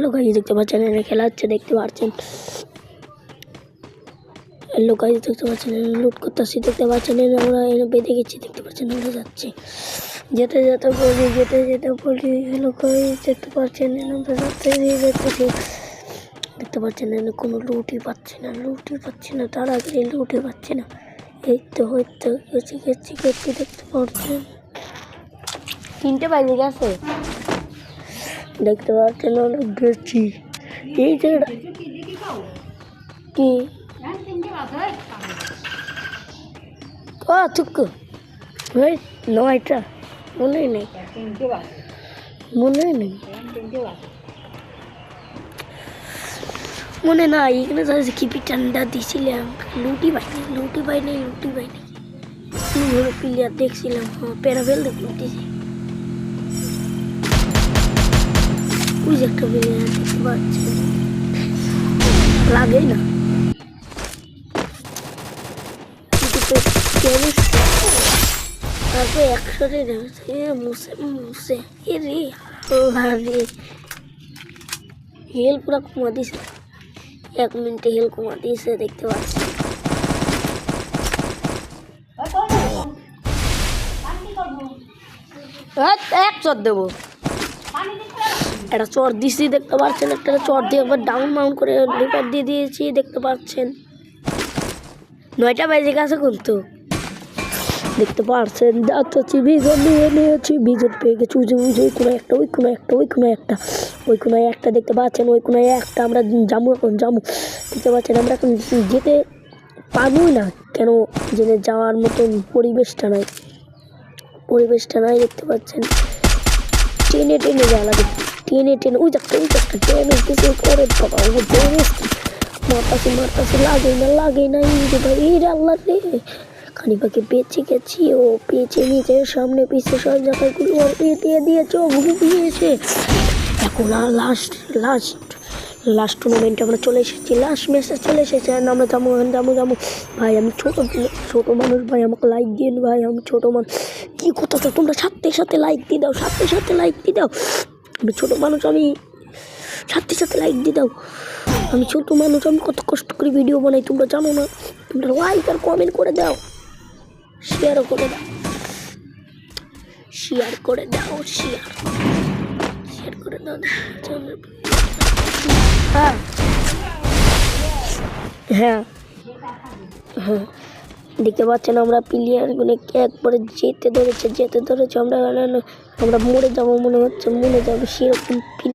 Hello guys, দেখতে পাচ্ছেন এখানে খেলা হচ্ছে, দেখতে পাচ্ছেন। হ্যালো গাইস, দেখতে পাচ্ছেন লুট করতেছি, দেখতে পাচ্ছেন আমরা এনে বেঁধে গেছি, দেখতে পাচ্ছেন আমরা যাচ্ছি, যেতে যেতে বলি হ্যালো গাইস, দেখতে পাচ্ছেন আমরা যাচ্ছি, দেখতে পাচ্ছেন এখানে কোনো লুটই পাচ্ছি না, তাড়াতাড়ি লুটে পাচ্ছি না। এই তো হয়তো গেছি দেখতে পাচ্ছেন 3টে বাজে গেছে, দেখতে পাচ্ছেন অনেক গেছি। এই যে কি ভাই নয়টা মনে নেই মনে না এখানে কিপি ঠান্ডা দিছিলাম, লুটি পাইনি প্লেয়ার দেখছিলাম, প্যারাভেল দেখতে ওই যে একটা প্লেয়ার দেখতে পাচ্ছি, লাগে না তারপরে 100 মুছে রে হেল পুরা কমা দিছে, 1 মিনিটে হেল কমা দিয়েছে, দেখতে পাচ্ছি। এক চর দেবো, একটা চর দিছি, দেখতে পাচ্ছেন, একটা চর দিয়ে একবার ডাউন করে লিপার দিয়ে দিয়েছি, দেখতে পাচ্ছেন। 9টা বাজে গেছে কিন্তু, দেখতে পাচ্ছেন যাচ্ছি, বিজন নিয়ে নিয়েছি, বিজন পেয়ে গেছি, ওই কোনায় একটা দেখতে পাচ্ছেন, ওই কোনায় একটা, আমরা যাবো দেখতে পাচ্ছেন। আমরা এখন যেতে পারবই না, কেন জেনে যাওয়ার মতন পরিবেশটা নাই, দেখতে পাচ্ছেন। টেনে যাওয়া লাগে, টেনে ওই একটা ড্যামেজ দিয়েছে, করে বাবা মারতাছি লাগে না ভাই রে, আল্লাহ রে, খানি পাখি বেঁচে গেছি, ও পেয়েছে নিচে সামনে পিছিয়ে সব জায়গায় দিয়ে দিয়েছে, ও ভুগে দিয়েছে। এখন আর লাস্ট টুর্নামেন্টে আমরা চলে এসেছি, লাস্ট ম্যাচে চলে এসেছি, আমরা যাবো ভাই। আমি ছোট মানুষ ভাই, আমাকে লাইক দিন ভাই, আমি ছোট মানুষ। কি কথা তোমরা সাথে লাইক দিয়ে দাও, আমি ছোট মানুষ, আমি সাথে লাইক দিয়ে দাও। আমি ছোট মানুষ, আমি কত কষ্ট করে ভিডিও বানাই, তোমরা জানো না। তোমরা লাইক আর কমেন্ট করে দাও, শেয়ারও করে দাও, শেয়ার করে দাও। হ্যাঁ দেখতে পাচ্ছেন আমরা প্লেয়ারগুলো একবারে যেতে ধরেছে, আমরা মরে যাবো মনে হচ্ছে, সেরকম